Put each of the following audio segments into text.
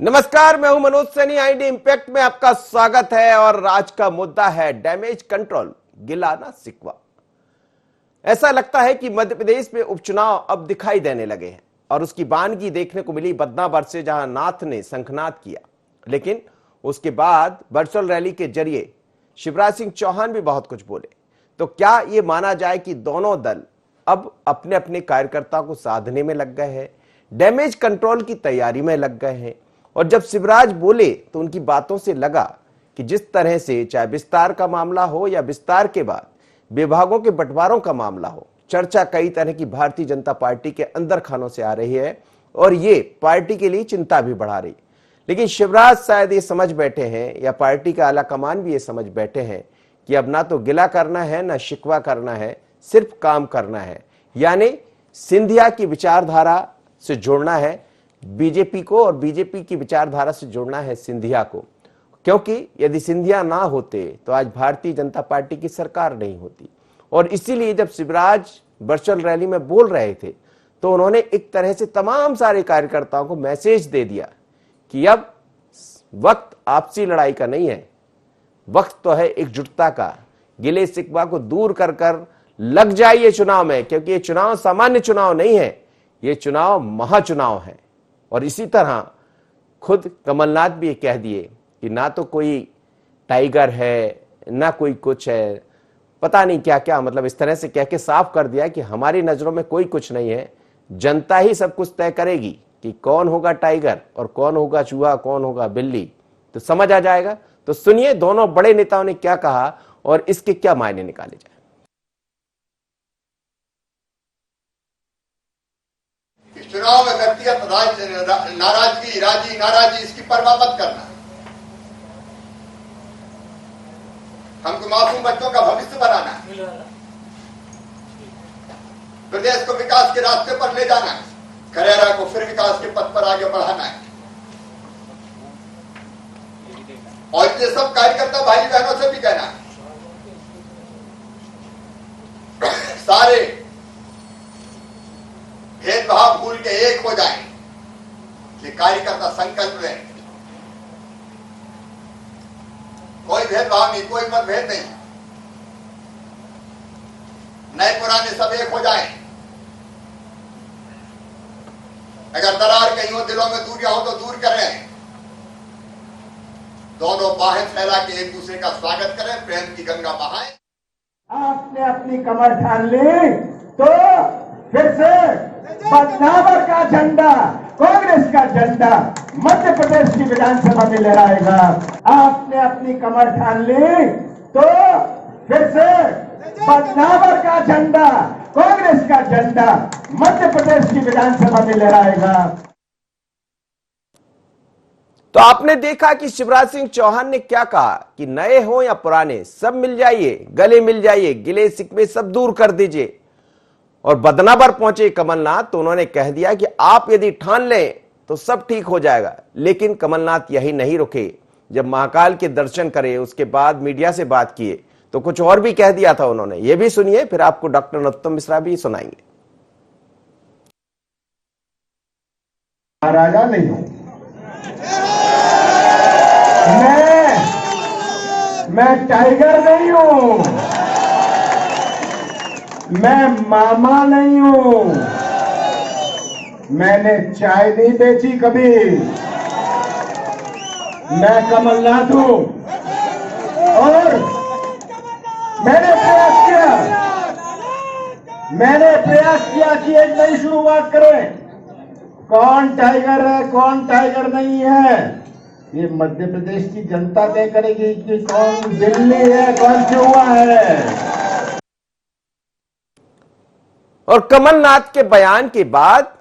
नमस्कार, मैं हूं मनोज सैनी। आईडी इंपैक्ट में आपका स्वागत है और आज का मुद्दा है डैमेज कंट्रोल, गिला ना सिकवा। ऐसा लगता है कि मध्य प्रदेश में उपचुनाव अब दिखाई देने लगे हैं और उसकी बानगी देखने को मिली बदनावर से, जहां नाथ ने शंखनाद किया, लेकिन उसके बाद वर्चुअल रैली के जरिए शिवराज सिंह चौहान भी बहुत कुछ बोले। तो क्या यह माना जाए कि दोनों दल अब अपने अपने कार्यकर्ताओं को साधने में लग गए हैं, डैमेज कंट्रोल की तैयारी में लग गए हैं? और जब शिवराज बोले तो उनकी बातों से लगा कि जिस तरह से चाहे विस्तार का मामला हो या विस्तार के बाद विभागों के बंटवारों का मामला हो, चर्चा कई तरह की भारतीय जनता पार्टी के अंदर खानों से आ रही है और ये पार्टी के लिए चिंता भी बढ़ा रही। लेकिन शिवराज शायद ये समझ बैठे हैं या पार्टी का आला कमान भी ये समझ बैठे हैं कि अब ना तो गिला करना है ना शिकवा करना है, सिर्फ काम करना है। यानी सिंधिया की विचारधारा से जोड़ना है बीजेपी को और बीजेपी की विचारधारा से जोड़ना है सिंधिया को, क्योंकि यदि सिंधिया ना होते तो आज भारतीय जनता पार्टी की सरकार नहीं होती। और इसीलिए जब शिवराज वर्चुअल रैली में बोल रहे थे तो उन्होंने एक तरह से तमाम सारे कार्यकर्ताओं को मैसेज दे दिया कि अब वक्त आपसी लड़ाई का नहीं है, वक्त तो है एकजुटता का। गिले शिकवा को दूर कर कर लग जाइए चुनाव में, क्योंकि ये चुनाव सामान्य चुनाव नहीं है, ये चुनाव महाचुनाव है। और इसी तरह खुद कमलनाथ भी कह दिए कि ना तो कोई टाइगर है ना कोई कुछ है, पता नहीं क्या क्या, मतलब इस तरह से कह के साफ कर दिया कि हमारी नजरों में कोई कुछ नहीं है, जनता ही सब कुछ तय करेगी कि कौन होगा टाइगर और कौन होगा चूहा, कौन होगा बिल्ली, तो समझ आ जाएगा। तो सुनिए दोनों बड़े नेताओं ने क्या कहा और इसके क्या मायने निकाले जाए। चुनाव में व्यक्तिगत नाराजगी, राजी नाराजी, इसकी परवाह मत करना। हमको मासूम बच्चों का भविष्य बनाना है, प्रदेश को विकास के रास्ते पर ले जाना है, करेरा को फिर विकास के पथ पर आगे बढ़ाना है। और ये सब कार्यकर्ता भाई बहनों से भी कहना है, सारे भेदभाव भूल के एक हो जाएं। ये कार्यकर्ता संकल्प लें, कोई भेदभाव नहीं, कोई मतभेद नहीं, नए पुराने सब एक हो जाएं। अगर दरार कहीं हो, दिलों में दूरियां हो तो दूर करें, दोनों बाहें फैला के एक दूसरे का स्वागत करें, प्रेम की गंगा बहाएं। आपने अपनी कमर ठान ली तो फिर से बदनावर का झंडा, कांग्रेस का झंडा मध्य प्रदेश की विधानसभा में लहराएगा। आपने अपनी कमर ठान ली तो फिर से बदनावर का झंडा, कांग्रेस का झंडा मध्य प्रदेश की विधानसभा में लहराएगा। तो आपने देखा कि शिवराज सिंह चौहान ने क्या कहा कि नए हो या पुराने सब मिल जाइए, गले मिल जाइए, गिले शिकवे सब दूर कर दीजिए। और बदनावर पहुंचे कमलनाथ तो उन्होंने कह दिया कि आप यदि ठान लें तो सब ठीक हो जाएगा। लेकिन कमलनाथ यही नहीं रुके, जब महाकाल के दर्शन करे उसके बाद मीडिया से बात किए तो कुछ और भी कह दिया था उन्होंने। ये भी सुनिए, फिर आपको डॉक्टर नरोत्तम मिश्रा भी सुनाएंगे। राजा नहीं हूं मैं टाइगर नहीं हूं, मैं मामा नहीं हूं, मैंने चाय नहीं बेची कभी, मैं कमलनाथ हूं। और मैंने प्रयास किया कि एक नई शुरुआत करें। कौन टाइगर है कौन टाइगर नहीं है, ये मध्य प्रदेश की जनता तय करेगी कि कौन बिल्ली है कौन चूहा है। और कमलनाथ के बयान के बाद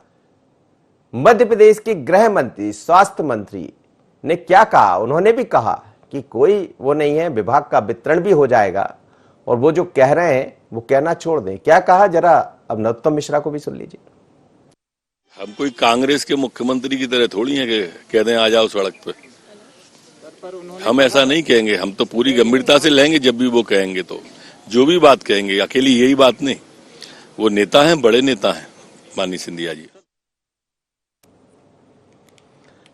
मध्य प्रदेश के गृह मंत्री, स्वास्थ्य मंत्री ने क्या कहा? उन्होंने भी कहा कि कोई वो नहीं है, विभाग का वितरण भी हो जाएगा और वो जो कह रहे हैं वो कहना छोड़ दें। क्या कहा, जरा अब नरोत्तम मिश्रा को भी सुन लीजिए। हम कोई कांग्रेस के मुख्यमंत्री की तरह थोड़ी हैं कि कह दें आ जाओ सड़क पे। हम ऐसा नहीं कहेंगे, हम तो पूरी गंभीरता से लेंगे जब भी वो कहेंगे। तो जो भी बात कहेंगे, अकेली यही बात नहीं, वो नेता हैं, बड़े नेता हैं माननीय सिंधिया जी।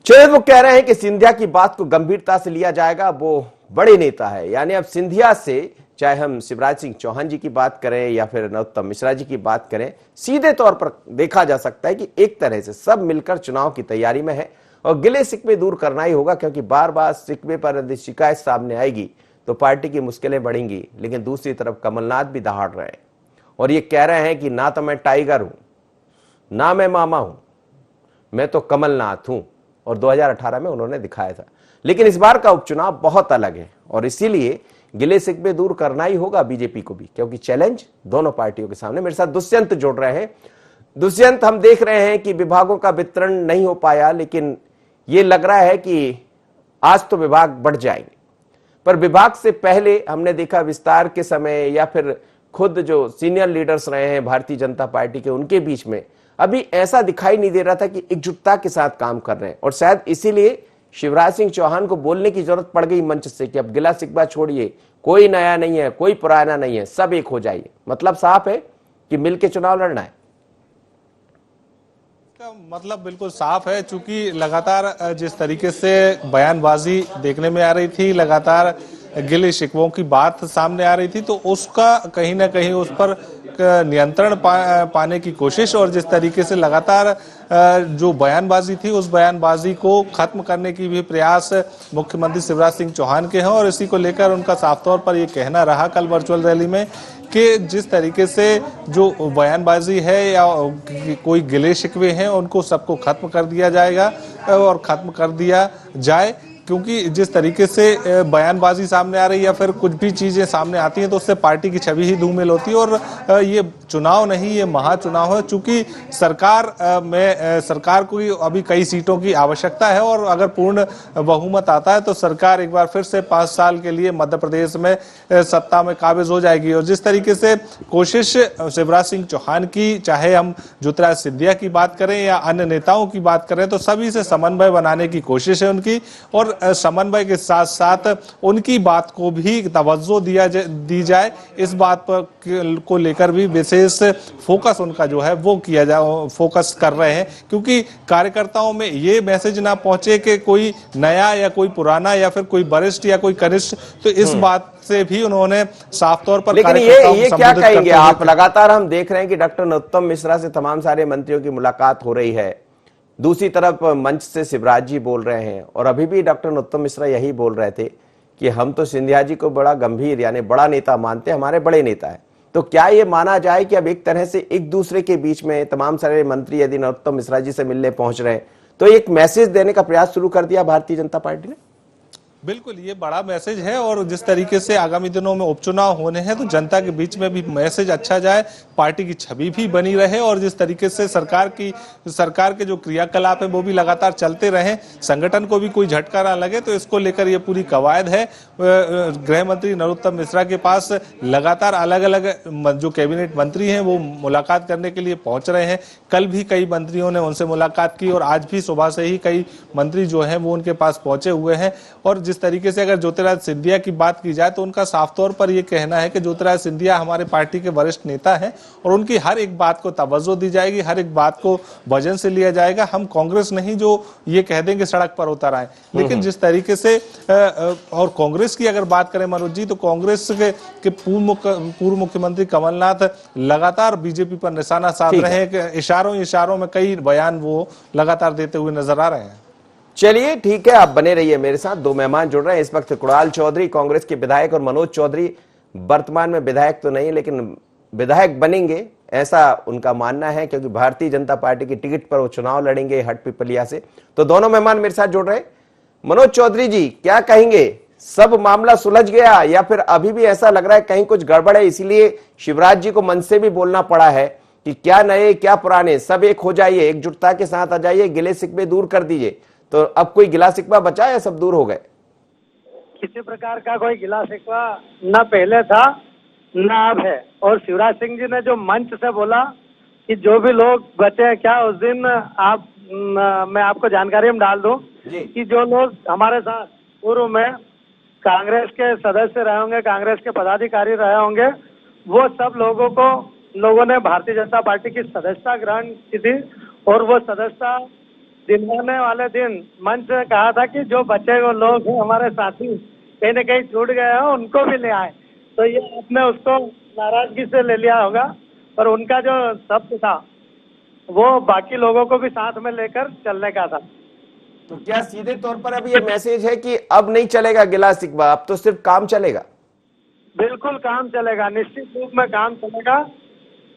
चलिए, वो कह रहे हैं कि सिंधिया की बात को गंभीरता से लिया जाएगा, वो बड़े नेता है। यानी अब सिंधिया से, चाहे हम शिवराज सिंह चौहान जी की बात करें या फिर नरोत्तम मिश्रा जी की बात करें, सीधे तौर पर देखा जा सकता है कि एक तरह से सब मिलकर चुनाव की तैयारी में है और गिले शिकवे दूर करना ही होगा, क्योंकि बार बार शिकवे पर यदि शिकायत सामने आएगी तो पार्टी की मुश्किलें बढ़ेंगी। लेकिन दूसरी तरफ कमलनाथ भी दहाड़ रहे हैं और ये कह रहे हैं कि ना तो मैं टाइगर हूं, ना मैं मामा हूं, मैं तो कमलनाथ हूं। और 2018 में उन्होंने दिखाया था। लेकिन इस बार का उपचुनाव बहुत अलग है और इसीलिए गिले शिकवे दूर करना ही होगा बीजेपी को भी, क्योंकि चैलेंज दोनों पार्टियों के सामने। मेरे साथ दुष्यंत जुड़ रहे हैं। दुष्यंत, हम देख रहे हैं कि विभागों का वितरण नहीं हो पाया, लेकिन ये लग रहा है कि आज तो विभाग बढ़ जाएंगे। पर विभाग से पहले हमने देखा विस्तार के समय या फिर खुद जो सीनियर लीडर्स रहे हैं भारतीय जनता पार्टी के, उनके बीच में अभी ऐसा दिखाई नहीं दे रहा था कि एकजुटता के साथ काम कर रहे हैं। और शायद इसीलिए शिवराज सिंह चौहान को बोलने की जरूरत पड़ गई मंच से कि अब गिला शिकवा छोड़िए, कोई नया नहीं है, कोई पुराना नहीं है, सब एक हो जाइए। मतलब साफ है कि मिलकर चुनाव लड़ना है। मतलब बिल्कुल साफ है, चूंकि लगातार जिस तरीके से बयानबाजी देखने में आ रही थी, लगातार गिले शिकवों की बात सामने आ रही थी, तो उसका कहीं ना कहीं उस पर नियंत्रण पाने की कोशिश और जिस तरीके से लगातार जो बयानबाजी थी उस बयानबाजी को खत्म करने की भी प्रयास मुख्यमंत्री शिवराज सिंह चौहान के हैं। और इसी को लेकर उनका साफ तौर पर ये कहना रहा कल वर्चुअल रैली में कि जिस तरीके से जो बयानबाजी है या कोई गिले शिकवे हैं उनको सबको खत्म कर दिया जाएगा और खत्म कर दिया जाए, क्योंकि जिस तरीके से बयानबाजी सामने आ रही है या फिर कुछ भी चीजें सामने आती हैं तो उससे पार्टी की छवि ही धूमिल होती है। और ये चुनाव नहीं, ये महाचुनाव है, चूंकि सरकार को अभी कई सीटों की आवश्यकता है और अगर पूर्ण बहुमत आता है तो सरकार एक बार फिर से 5 साल के लिए मध्य प्रदेश में सत्ता में काबिज हो जाएगी। और जिस तरीके से कोशिश शिवराज सिंह चौहान की, चाहे हम ज्योतिरादित्य सिंधिया की बात करें या अन्य नेताओं की बात करें, तो सभी से समन्वय बनाने की कोशिश है उनकी और समन्वय के साथ साथ उनकी बात को भी तवज्जो दी जाए, इस बात पर को लेकर भी विशेष फोकस उनका जो है वो किया जाए, फोकस कर रहे हैं, क्योंकि कार्यकर्ताओं में ये मैसेज ना पहुंचे कि कोई नया या कोई पुराना या फिर कोई वरिष्ठ या कोई कनिष्ठ, तो इस बात से भी उन्होंने साफ तौर पर। लेकिन ये क्या कहेंगे आप? लगातार हम देख रहे हैं कि डॉक्टर नरोत्तम मिश्रा से तमाम सारे मंत्रियों की मुलाकात हो रही है, दूसरी तरफ मंच से शिवराज जी बोल रहे हैं और अभी भी डॉक्टर नरोत्तम मिश्रा यही बोल रहे थे कि हम तो सिंधिया जी को बड़ा गंभीर यानी बड़ा नेता मानते हैं, हमारे बड़े नेता है। तो क्या ये माना जाए कि अब एक तरह से एक दूसरे के बीच में तमाम सारे मंत्री यदि नरोत्तम मिश्रा जी से मिलने पहुंच रहे हैं तो एक मैसेज देने का प्रयास शुरू कर दिया भारतीय जनता पार्टी ने? बिल्कुल, ये बड़ा मैसेज है और जिस तरीके से आगामी दिनों में उपचुनाव होने हैं तो जनता के बीच में भी मैसेज अच्छा जाए, पार्टी की छवि भी बनी रहे और जिस तरीके से सरकार के जो क्रियाकलाप है वो भी लगातार चलते रहें, संगठन को भी कोई झटका ना लगे, तो इसको लेकर ये पूरी कवायद है। गृह मंत्री नरोत्तम मिश्रा के पास लगातार अलग अलग जो कैबिनेट मंत्री हैं वो मुलाकात करने के लिए पहुंच रहे हैं। कल भी कई मंत्रियों ने उनसे मुलाकात की और आज भी सुबह से ही कई मंत्री जो हैं वो उनके पास पहुंचे हुए हैं। और जिस तरीके से अगर ज्योतिरादित्य सिंधिया की बात की जाए तो उनका साफ तौर पर यह कहना है कि ज्योतिरादित्य सिंधिया हमारे पार्टी के वरिष्ठ नेता हैं और उनकी हर एक बात को तवज्जो दी जाएगी, हर एक बात को वजन से लिया जाएगा। हम कांग्रेस नहीं जो ये कह देंगे सड़क पर उतर आए, लेकिन जिस तरीके से और कांग्रेस की अगर बात करें मनोज जी, तो कांग्रेस के पूर्व मुख्यमंत्री कमलनाथ लगातार बीजेपी पर निशाना साध रहे हैं, इशारों में कई बयान वो लगातार देते हुए नजर आ रहे हैं। चलिए ठीक है, आप बने रहिए मेरे साथ। 2 मेहमान जुड़ रहे हैं इस वक्त, कुणाल चौधरी कांग्रेस के विधायक और मनोज चौधरी वर्तमान में विधायक तो नहीं लेकिन विधायक बनेंगे ऐसा उनका मानना है, क्योंकि भारतीय जनता पार्टी की टिकट पर वो चुनाव लड़ेंगे हटपिपलिया से। तो दोनों मेहमान मेरे साथ जुड़ रहे हैं। मनोज चौधरी जी, क्या कहेंगे, सब मामला सुलझ गया या फिर अभी भी ऐसा लग रहा है कहीं कुछ गड़बड़ है, इसीलिए शिवराज जी को मन से भी बोलना पड़ा है कि क्या नए क्या पुराने सब एक हो जाइए, एकजुटता के साथ आ जाइए, गिले शिकवे दूर कर दीजिए? तो अब कोई गिला शिकवा बचा या सब दूर हो गए? किसी प्रकार का कोई गिला शिकवा न पहले था न अब है। और शिवराज सिंह जी ने जो मंच से बोला कि जो भी लोग बचे हैं, क्या उस दिन मैं आपको जानकारी में डाल दूं कि जो लोग हमारे साथ पूर्व में कांग्रेस के सदस्य रहे होंगे, कांग्रेस के पदाधिकारी रहे होंगे, वो सब लोगों ने भारतीय जनता पार्टी की सदस्यता ग्रहण की थी और वो सदस्यता दिलवाने वाले दिन मंच ने कहा था कि जो बचे हुए लोग हैं हमारे साथी कहीं न कहीं छूट गए हैं उनको भी ले आए, तो ये आपने उसको नाराजगी से ले लिया होगा, पर उनका जो शब्द था वो बाकी लोगों को भी साथ में लेकर चलने का था। तो क्या सीधे तौर पर अब ये मैसेज है कि अब नहीं चलेगा गिला शिकवा, अब तो सिर्फ काम चलेगा? बिल्कुल काम चलेगा, निश्चित रूप में काम चलेगा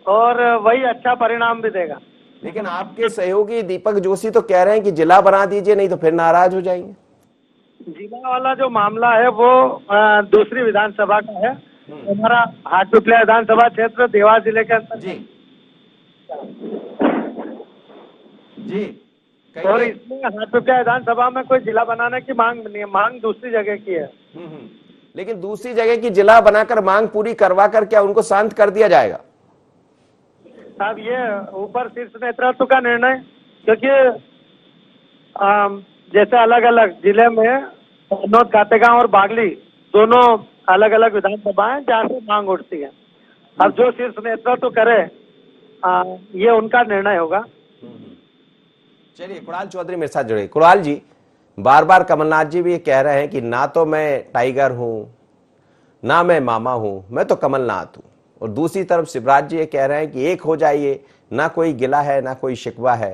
और वही अच्छा परिणाम भी देगा। लेकिन आपके सहयोगी दीपक जोशी तो कह रहे हैं कि जिला बना दीजिए, नहीं तो फिर नाराज हो जाएंगे। जिला वाला जो मामला है वो दूसरी विधानसभा का है। हमारा हाटपिपलिया विधानसभा क्षेत्र देवास जिले के अंदर जी जी और इसमें हाटपिपलिया विधानसभा में कोई जिला बनाने की मांग नहीं है, मांग दूसरी जगह की है। लेकिन दूसरी जगह की जिला बनाकर मांग पूरी करवा कर क्या उनको शांत कर दिया जाएगा? अब ये ऊपर शीर्ष नेतृत्व का निर्णय, क्योंकि जैसे अलग अलग जिले में कन्नौज, खातेगांव और बागली दोनों अलग अलग विधानसभाएं जहाँ से मांग उठती है। अब जो शीर्ष नेतृत्व करे ये उनका निर्णय होगा। चलिए, कुणाल चौधरी मेरे साथ जुड़े। कुणाल जी, बार बार कमलनाथ जी भी ये कह रहे हैं कि ना तो मैं टाइगर हूं ना मैं मामा हूं, मैं तो कमलनाथ हूं, और दूसरी तरफ शिवराज जी ये कह रहे हैं कि एक हो जाइए, ना कोई गिला है ना कोई शिकवा है।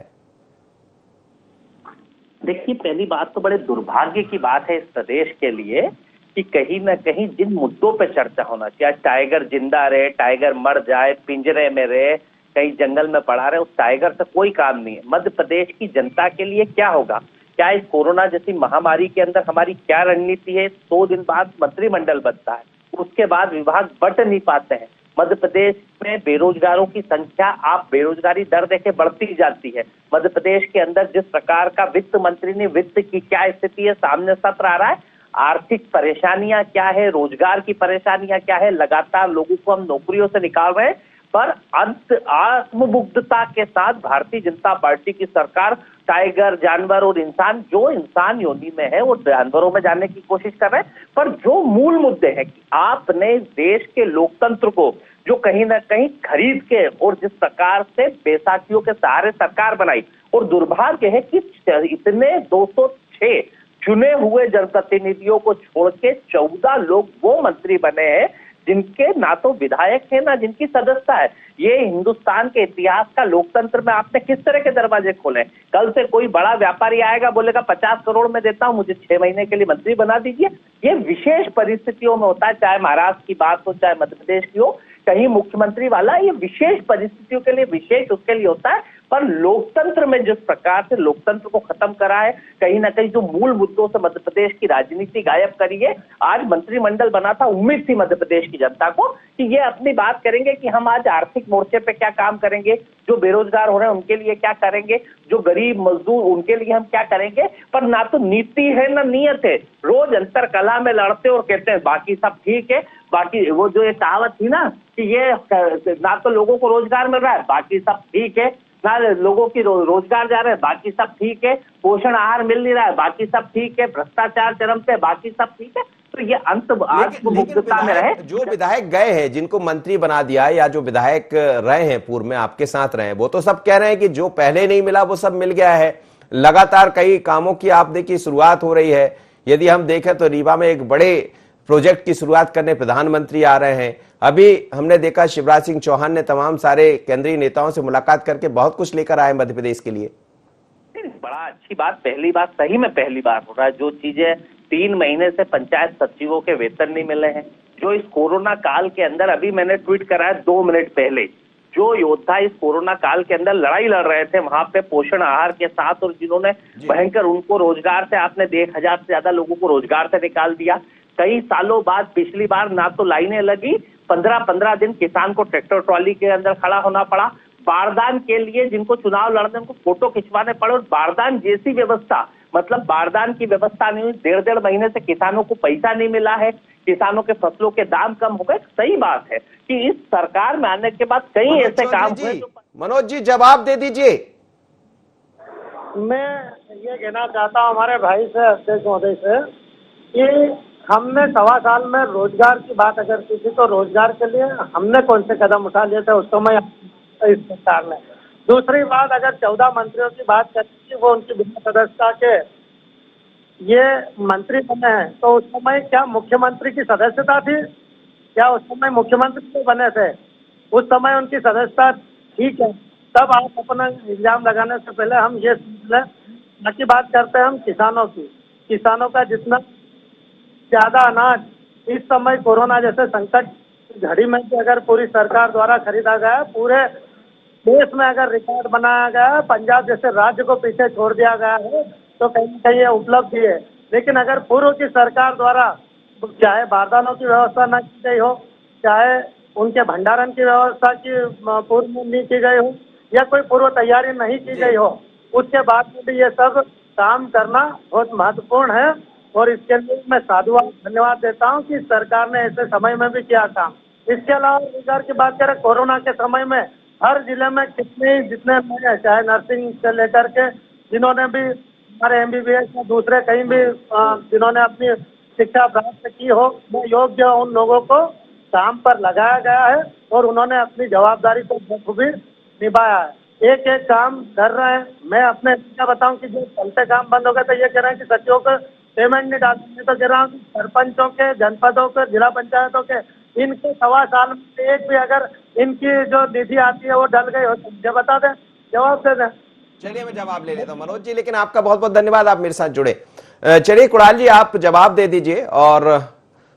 देखिए, पहली बात तो बड़े दुर्भाग्य की बात है इस प्रदेश के लिए कि कहीं ना कहीं जिन मुद्दों पे चर्चा होना चाहिए, टाइगर जिंदा रहे, टाइगर मर जाए, पिंजरे में रहे, कहीं जंगल में पड़ा रहे, उस टाइगर से कोई काम नहीं है। मध्य प्रदेश की जनता के लिए क्या होगा, क्या इस कोरोना जैसी महामारी के अंदर हमारी क्या रणनीति है? 100 दिन बाद मंत्रिमंडल बनता है, उसके बाद विभाग बंट नहीं पाते हैं। मध्य प्रदेश में बेरोजगारों की संख्या, आप बेरोजगारी दर देखे बढ़ती जाती है। मध्य प्रदेश के अंदर जिस प्रकार का वित्त मंत्री ने वित्त की क्या स्थिति है सामने सत्र आ रहा है, आर्थिक परेशानियां क्या है, रोजगार की परेशानियां क्या है, लगातार लोगों को हम नौकरियों से निकाल रहे हैं, पर अंत आत्ममुग्धता के साथ भारतीय जनता पार्टी की सरकार टाइगर, जानवर और इंसान, जो इंसान योनि में है वो जानवरों में जाने की कोशिश कर रहे हैं। पर जो मूल मुद्दे हैं कि आपने देश के लोकतंत्र को जो कहीं ना कहीं खरीद के और जिस प्रकार से बैसाखियों के सहारे सरकार बनाई, और दुर्भाग्य है कि इतने 206 चुने हुए जनप्रतिनिधियों को छोड़ के 14 लोग वो मंत्री बने हैं जिनके ना तो विधायक है ना जिनकी सदस्यता है। ये हिंदुस्तान के इतिहास का लोकतंत्र में आपने किस तरह के दरवाजे खोले? कल से कोई बड़ा व्यापारी आएगा, बोलेगा 50 करोड़ में देता हूं, मुझे 6 महीने के लिए मंत्री बना दीजिए। ये विशेष परिस्थितियों में होता है, चाहे महाराष्ट्र की बात हो चाहे मध्य प्रदेश की हो, कहीं मुख्यमंत्री वाला ये विशेष परिस्थितियों के लिए विशेष उसके लिए होता है। पर लोकतंत्र में जिस प्रकार से लोकतंत्र को खत्म करा है, कहीं ना कहीं जो मूल मुद्दों से मध्य प्रदेश की राजनीति गायब करी है। आज मंत्रिमंडल बना था, उम्मीद थी मध्य प्रदेश की जनता को कि ये अपनी बात करेंगे कि हम आज आर्थिक मोर्चे पे क्या काम करेंगे, जो बेरोजगार हो रहे हैं उनके लिए क्या करेंगे, जो गरीब मजदूर उनके लिए हम क्या करेंगे। पर ना तो नीति है ना नियत है, रोज अंतर कला में लड़ते और कहते हैं बाकी सब ठीक है। बाकी वो जो ये कहावत थी ना कि ये ना तो लोगों को रोजगार मिल रहा है, बाकी सब ठीक है, ना लोगों की रोजगार जा रहे हैं, बाकी सब ठीक है, पोषण आहार मिल नहीं रहा है, बाकी सब ठीक है, भ्रष्टाचार चरम पे, बाकी सब ठीक है। तो ये आत्ममुग्धता में रहे। जो विधायक गए हैं, जिनको मंत्री बना दिया या जो विधायक रहे हैं पूर्व में आपके साथ रहे हैं, वो तो सब कह रहे हैं कि जो पहले नहीं मिला वो सब मिल गया है। लगातार कई कामों की आप देखिए शुरुआत हो रही है। यदि हम देखें तो रीवा में एक बड़े प्रोजेक्ट की शुरुआत करने प्रधानमंत्री आ रहे हैं। अभी हमने देखा शिवराज सिंह चौहान ने तमाम सारे केंद्रीय नेताओं से मुलाकात करके बहुत कुछ लेकर आए मध्य प्रदेश के लिए। बड़ा अच्छी बात, पहली बात, सही में पहली बार हो रहा है। जो चीजें 3 महीने से पंचायत सचिवों के वेतन नहीं मिले हैं, जो इस कोरोना काल के अंदर, अभी मैंने ट्वीट करा है 2 मिनट पहले, जो योद्धा इस कोरोना काल के अंदर लड़ाई लड़ रहे थे वहां पे पोषण आहार के साथ, और जिन्होंने भयंकर उनको रोजगार से, आपने 1000 से ज्यादा लोगों को रोजगार से निकाल दिया। कई सालों बाद पिछली बार ना तो लाइनें लगी, 15-15 दिन किसान को ट्रैक्टर ट्रॉली के अंदर खड़ा होना पड़ा। बारदान के लिए जिनको चुनाव लड़ने उनको फोटो खिंचवाने पड़े, और बारदान जैसी व्यवस्था, मतलब बारदान की व्यवस्था नहीं हुई। 1.5 महीने से किसानों को पैसा नहीं मिला है, किसानों के फसलों के दाम कम हो गए। सही बात है कि इस सरकार में आने के बाद कई ऐसे काम हुए। मनोज जी, जवाब दे दीजिए। मैं ये कहना चाहता हूँ हमारे भाई से, अध्यक्ष महोदय से, कि हमने 1.25 साल में रोजगार की बात अगर की थी तो रोजगार के लिए हमने कौन से कदम उठा लिए थे उस समय इस सरकार ने। दूसरी बात, अगर 14 मंत्रियों की बात करें कि वो उनकी बिना सदस्यता के ये मंत्री बने हैं, तो उस समय क्या मुख्यमंत्री की सदस्यता थी? क्या उस समय मुख्यमंत्री तो बने थे? उस समय उनकी सदस्यता ठीक है, तब आप अपना इल्जाम लगाने से पहले हम ये समझ लें। बाकी बात करते हैं हम किसानों की। किसानों का जितना ज्यादा अनाज इस समय कोरोना जैसे संकट की घड़ी में भी अगर पूरी सरकार द्वारा खरीदा गया है, पूरे देश में अगर रिकॉर्ड बनाया गया है, पंजाब जैसे राज्य को पीछे छोड़ दिया गया है, तो कहीं न कहीं ये उपलब्धि है। लेकिन अगर पूर्व की सरकार द्वारा चाहे बारदानों की व्यवस्था न की गई हो, चाहे उनके भंडारण की व्यवस्था की पूर्व में नहीं की गई हो, या कोई पूर्व तैयारी नहीं की गई हो, उसके बाद में भी ये सब काम करना बहुत महत्वपूर्ण है। और इसके लिए मैं साधुवाद धन्यवाद देता हूँ कि सरकार ने ऐसे समय में भी किया काम। इसके अलावा रोजगार की बात करें, कोरोना के समय में हर जिले में जितने लोग, चाहे नर्सिंग से लेकर के जिन्होंने भी हमारे MBBS या दूसरे कहीं भी जिन्होंने अपनी शिक्षा प्राप्त की हो, वो योग्य उन लोगों को काम पर लगाया गया है और उन्होंने अपनी जवाबदारी को बखूबी निभाया है। एक एक काम कर रहे हैं। मैं अपने क्या बताऊं कि जो चलते काम बंद हो गए तो ये कह रहे हैं कि सचिवों को पेमेंट नहीं डालते, तो कह रहा हूँ सरपंचों के, जनपदों के, जिला पंचायतों के, इनके 1.25 साल में एक भी अगर इनकी जो निधि आती है वो डल गई हो तो मुझे बता दें, जवाब दे दें। चलिए मैं जवाब ले लेता हूं मनोज जी, लेकिन आपका बहुत बहुत धन्यवाद, आप मेरे साथ जुड़े। चलिए कुणाल जी आप जवाब दे दीजिए और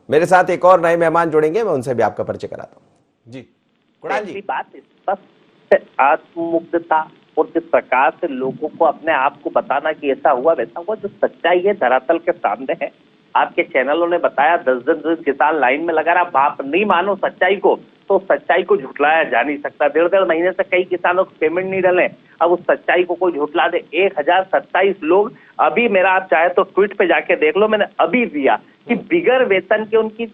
मेरे साथ एक और नए मेहमान जुड़ेंगे, मैं उनसे भी आपका परिचय कराता हूं। जी कुणाल जी। बात स्पष्ट आत्ममुग्धता और जिस प्रकार से लोगों को अपने आप को बताना कि ऐसा हुआ वैसा हुआ, जो सच्चाई है धरातल के सामने है। आपके चैनलों ने बताया 10 दिन किसान लाइन में लगा रहा। आप नहीं मानो सच्चाई को तो सच्चाई को झुठलाया जा नहीं सकता। 1.5 महीने से कई किसानों को पेमेंट नहीं डले, अब उस सच्चाई को कोई झुठला दे। 1027 लोग अभी, मेरा आप चाहे तो ट्वीट पे जाके देख लो, मैंने अभी दिया कि बिगर वेतन के उनकी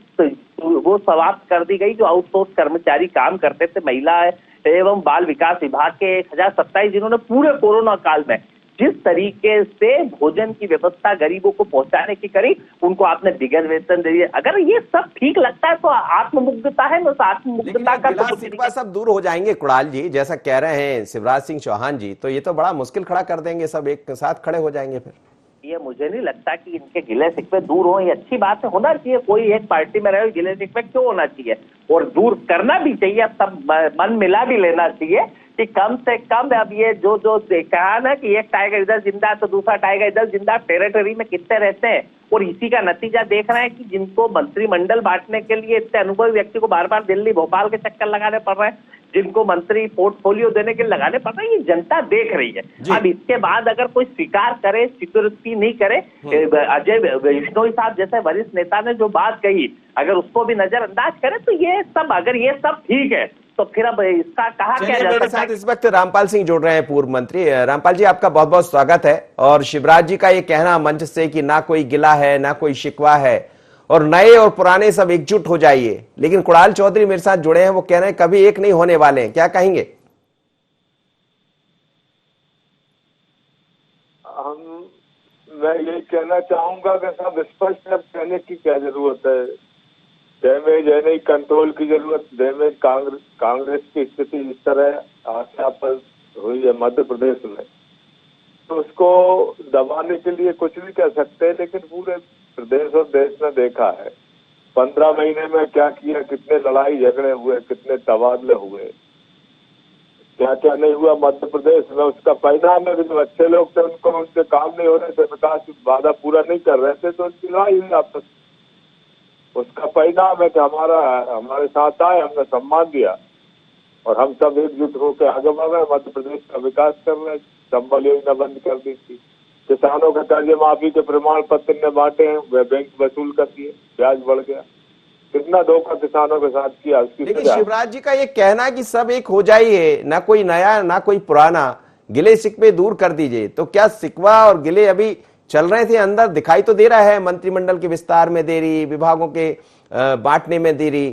वो समाप्त कर दी गई। जो आउटसोर्स कर्मचारी काम करते थे महिला एवं बाल विकास विभाग के 1027, जिन्होंने पूरे कोरोना काल में जिस तरीके से भोजन की व्यवस्था गरीबों को पहुंचाने की करी, उनको आपने बिगर वेतन दे दिया। अगर ये सब ठीक लगता है तो आत्ममुग्धता है ना, आत्ममुग्धता का गिला शिकवा सब दूर हो जाएंगे कुणाल जी, जैसा कह रहे हैं शिवराज सिंह चौहान जी, तो ये तो बड़ा मुश्किल खड़ा कर देंगे, सब एक साथ खड़े हो जाएंगे फिर। ये मुझे नहीं लगता कि इनके गिले शिकवे दूर हो। ये अच्छी बात है, होना चाहिए। कोई एक पार्टी में रहे, गिले शिकवे क्यों होना चाहिए, और दूर करना भी चाहिए। सब मन मिला भी लेना चाहिए कि कम से कम अब ये जो कहा ना कि एक टाइगर इधर जिंदा तो दूसरा टाइगर इधर जिंदा, टेरिटरी में कितने रहते हैं। और इसी का नतीजा देख रहे हैं कि जिनको मंत्रिमंडल बांटने के लिए इतने अनुभवी व्यक्ति को बार बार दिल्ली भोपाल के चक्कर लगाने पड़ रहे हैं, जिनको मंत्री पोर्टफोलियो देने के लिए लगाने पड़ रहे हैं, ये जनता देख रही है। अब इसके बाद अगर कोई स्वीकार करे, स्वीकृति नहीं करे, अजय विश्नोई साहब जैसे वरिष्ठ नेता ने जो बात कही, अगर उसको भी नजरअंदाज करे तो ये सब, अगर ये सब ठीक है तो फिर अब इसका कहा क्या जा सकता है। मेरे साथ इस वक्त रामपाल सिंह जुड़ रहे हैं, पूर्व मंत्री। रामपाल जी आपका बहुत बहुत स्वागत है। और शिवराज जी का ये कहना मंच से कि ना कोई गिला है ना कोई शिकवा है और नए और पुराने सब एकजुट हो जाइए, लेकिन कुणाल चौधरी मेरे साथ जुड़े हैं, वो कह रहे हैं कभी एक नहीं होने वाले हैं, क्या कहेंगे? मैं ये कहना चाहूंगा कि सब स्पष्ट है, कहने की क्या जरूरत है। डैमेज है नहीं, कंट्रोल की जरूरत। डैमेज कांग्रेस की स्थिति इस तरह आशापद हुई है मध्य प्रदेश में, तो उसको दबाने के लिए कुछ भी कह सकते हैं, लेकिन पूरे प्रदेश और देश ने देखा है 15 महीने में क्या किया, कितने लड़ाई झगड़े हुए, कितने तबादले हुए, क्या क्या नहीं हुआ मध्य प्रदेश में। उसका परिणाम है कि जो अच्छे लोग थे उनको उनके काम नहीं हो रहे थे, विकास वादा पूरा नहीं कर रहे थे, तो उनकी लड़ाई हुई आपस। उसका परिणाम है कि हमारे साथ आए, हमने सम्मान दिया और हम सब एकजुट होकर आगे बढ़ रहे हैं, मध्य प्रदेश का विकास कर रहे हैं। संबल योजना बंद कर दी थी, किसानों के कर्जे माफी के प्रमाण पत्र ने बांटे हैं, वह बैंक वसूल कर दिए, ब्याज बढ़ गया। कितना धोखा किसानों के साथ किया। लेकिन शिवराज जी का ये कहना कि सब एक हो जाइए, ना कोई नया ना कोई पुराना, गिले शिकवे दूर कर दीजिए, तो क्या शिकवा और गिले अभी चल रहे थे अंदर? दिखाई तो दे रहा है मंत्रिमंडल के विस्तार में देरी, विभागों के बांटने में देरी।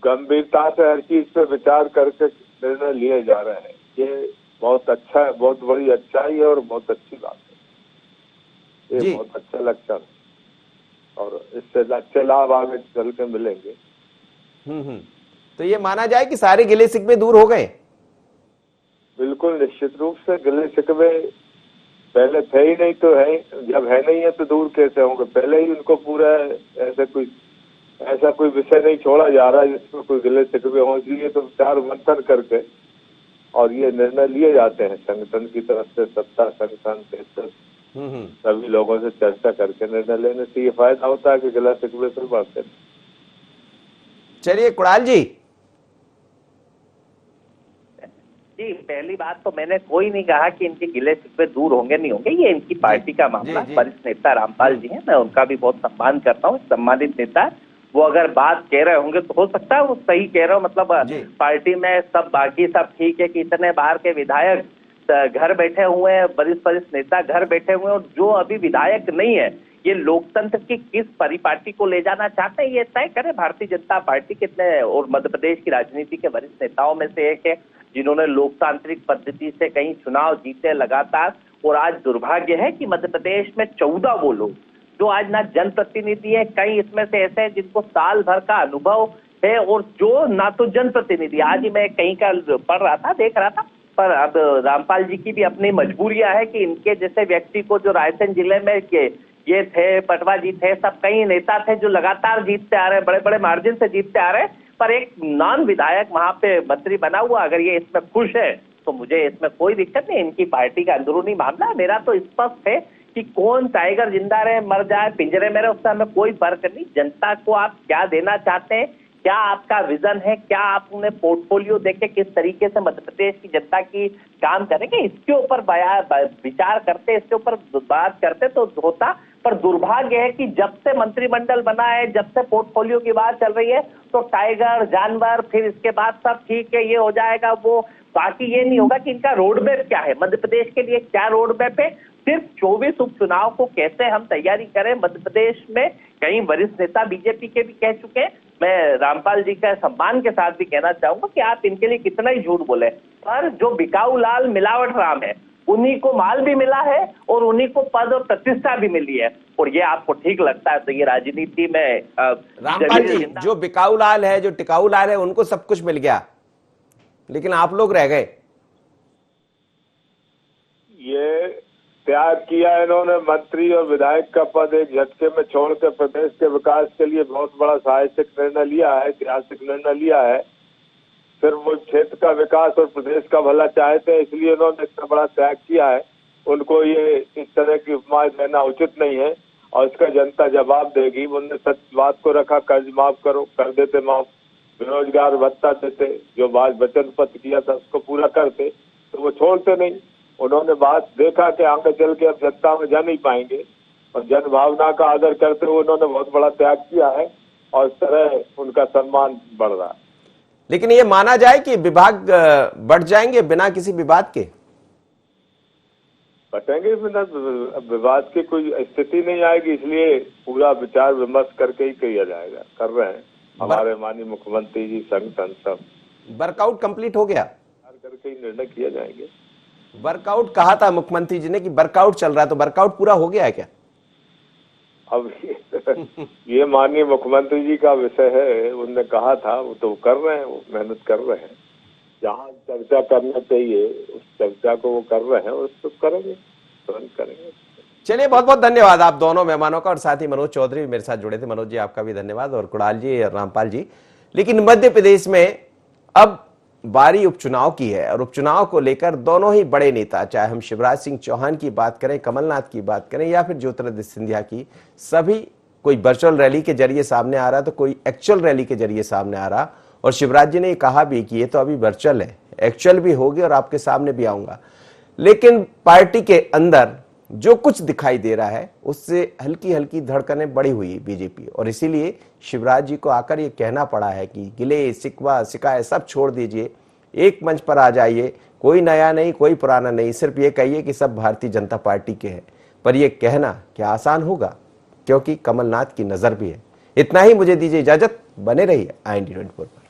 गंभीरता से हर चीज पे विचार करके निर्णय लिए जा रहे हैं, ये बहुत अच्छा है, बहुत बड़ी अच्छाई है और बहुत अच्छी बात है। ये बहुत अच्छा लक्षण है और इससे अच्छे लाभ आगे चल के मिलेंगे। तो ये माना जाए कि सारे गिले शिकवे दूर हो गए। बिल्कुल निश्चित रूप से गिले शिकवे पहले थे ही नहीं तो है, जब है नहीं है तो दूर कैसे होंगे। पहले ही उनको पूरा ऐसा कोई विषय नहीं छोड़ा जा रहा जिसमें कोई गिले शिकवे हो, इसलिए तो विचार मंथन करके और ये निर्णय लिए जाते हैं संगठन की तरफ से, सत्ता संगठन सभी लोगों से चर्चा करके निर्णय लेने से ये फायदा होता है कि गिला शिकवे फिर बढ़ते। चलिए कुणाल जी। जी, पहली बात तो मैंने कोई नहीं कहा कि इनके गिले शिकवे दूर होंगे नहीं होंगे, ये इनकी पार्टी का मामला। वरिष्ठ नेता रामपाल जी हैं, मैं उनका भी बहुत सम्मान करता हूँ, सम्मानित नेता है। वो अगर बात कह रहे होंगे तो हो सकता है वो सही कह रहे हो, मतलब पार्टी में सब बाकी सब ठीक है कि इतने बाहर के विधायक घर बैठे हुए हैं, वरिष्ठ नेता घर बैठे हुए हैं, और जो अभी विधायक नहीं है ये लोकतंत्र की किस परिपाटी को ले जाना चाहते हैं ये तय करे भारतीय जनता पार्टी। कितने और मध्य प्रदेश की राजनीति के वरिष्ठ नेताओं में से एक है जिन्होंने लोकतांत्रिक पद्धति से कई चुनाव जीते लगातार, और आज दुर्भाग्य है कि मध्य प्रदेश में 14 वो लोग जो आज ना जनप्रतिनिधि है, कई इसमें से ऐसे हैं जिनको साल भर का अनुभव है और जो ना तो जनप्रतिनिधि। आज ही मैं कहीं का पढ़ रहा था, देख रहा था, पर अब रामपाल जी की भी अपनी मजबूरियां है कि इनके जैसे व्यक्ति को जो रायसेन जिले में ये थे, पटवा जी थे, सब कई नेता थे जो लगातार जीतते आ रहे हैं, बड़े बड़े मार्जिन से जीतते आ रहे हैं, पर एक नॉन विधायक वहां पे मंत्री बना हुआ, अगर ये इसमें खुश है तो मुझे इसमें कोई दिक्कत नहीं। इनकी पार्टी का अंदरूनी मामला, मेरा तो स्पष्ट है कि कौन टाइगर जिंदा रहे मर जाए पिंजरे में रहे उससे हमें कोई फर्क नहीं। जनता को आप क्या देना चाहते हैं, क्या आपका विजन है, क्या आपने पोर्टफोलियो देखे किस तरीके से मध्य प्रदेश की जनता की काम करेंगे, इसके ऊपर विचार करते, इसके ऊपर बात करते तो होता। पर दुर्भाग्य है कि जब से मंत्रिमंडल बना है, जब से पोर्टफोलियो की बात चल रही है, तो टाइगर जानवर, फिर इसके बाद सब ठीक है ये हो जाएगा वो, बाकी ये नहीं होगा कि इनका रोड मैप क्या है, मध्य प्रदेश के लिए क्या रोड मैप है। सिर्फ 24 उपचुनाव को कैसे हम तैयारी करें मध्य प्रदेश में, कई वरिष्ठ नेता बीजेपी के भी कह चुके हैं। मैं रामपाल जी का सम्मान के साथ भी कहना चाहूंगा कि आप इनके लिए कितना ही झूठ बोले, पर जो बिकाऊ लाल मिलावट राम है उन्हीं को माल भी मिला है और उन्हीं को पद और प्रतिष्ठा भी मिली है, और ये आपको ठीक लगता है तो ये राजनीति में रामपाल जी, जो बिकाऊ लाल है, जो टिकाऊ लाल है, उनको सब कुछ मिल गया लेकिन आप लोग रह गए। ये त्याग किया इन्होंने मंत्री और विधायक का पद एक झटके में छोड़कर प्रदेश के विकास के लिए बहुत बड़ा साहसिक निर्णय लिया है, ऐतिहासिक निर्णय लिया है। फिर वो क्षेत्र का विकास और प्रदेश का भला चाहते हैं, इसलिए उन्होंने इतना बड़ा त्याग किया है। उनको ये इस तरह की उपमा देना उचित नहीं है और इसका जनता जवाब देगी। उन्होंने सच बात को रखा, कर्ज माफ करो, कर देते माफ, बेरोजगार भत्ता देते, जो बात वचन पत्र किया था उसको पूरा करते, तो वो छोड़ते नहीं। उन्होंने बात देखा कि आगे चल के अब जनता में जा नहीं पाएंगे और जन भावना का आदर करते हुए उन्होंने बहुत बड़ा त्याग किया है और इस तरह उनका सम्मान बढ़ रहा है। लेकिन ये माना जाए कि विभाग बढ़ जाएंगे बिना किसी विवाद के? बटेंगे बिना विवाद की कोई स्थिति नहीं आएगी, इसलिए पूरा विचार विमर्श करके ही किया जाएगा, कर रहे हैं हमारे माननीय मुख्यमंत्री जी, संगठन सब। वर्कआउट कंप्लीट हो गया करके ही निर्णय किया जाएंगे। वर्कआउट कहा था मुख्यमंत्री जी ने कि वर्कआउट चल रहा है, तो वर्कआउट पूरा हो गया है क्या? अब ये माननीय मुख्यमंत्री जी का विषय है, उन्होंने कहा था, वो तो कर रहे हैं, वो मेहनत कर रहे हैं। जहाँ चर्चा करना चाहिए उस चर्चा को वो कर रहे हैं और उसको करेंगे, तुरंत करेंगे। चलिए, बहुत बहुत धन्यवाद आप दोनों मेहमानों का, और साथ ही मनोज चौधरी मेरे साथ जुड़े थे। मनोज जी आपका भी धन्यवाद, और कुणाल जी और रामपाल जी। लेकिन मध्य प्रदेश में अब बारी उपचुनाव की है और उपचुनाव को लेकर दोनों ही बड़े नेता, चाहे हम शिवराज सिंह चौहान की बात करें, कमलनाथ की बात करें या फिर ज्योतिरादित्य सिंधिया की, सभी कोई वर्चुअल रैली के जरिए सामने आ रहा तो कोई एक्चुअल रैली के जरिए सामने आ रहा। और शिवराज जी ने कहा भी कि ये तो अभी वर्चुअल है, एक्चुअल भी होगी और आपके सामने भी आऊंगा। लेकिन पार्टी के अंदर जो कुछ दिखाई दे रहा है उससे हल्की हल्की धड़कनें बढ़ी हुई बीजेपी, और इसीलिए शिवराज जी को आकर ये कहना पड़ा है कि गिले शिकवा शिकायत सब छोड़ दीजिए, एक मंच पर आ जाइए, कोई नया नहीं कोई पुराना नहीं, सिर्फ ये कहिए कि सब भारतीय जनता पार्टी के हैं। पर यह कहना क्या आसान होगा, क्योंकि कमलनाथ की नजर भी है। इतना ही, मुझे दीजिए इजाजत, बने रहिए IND 24 पर।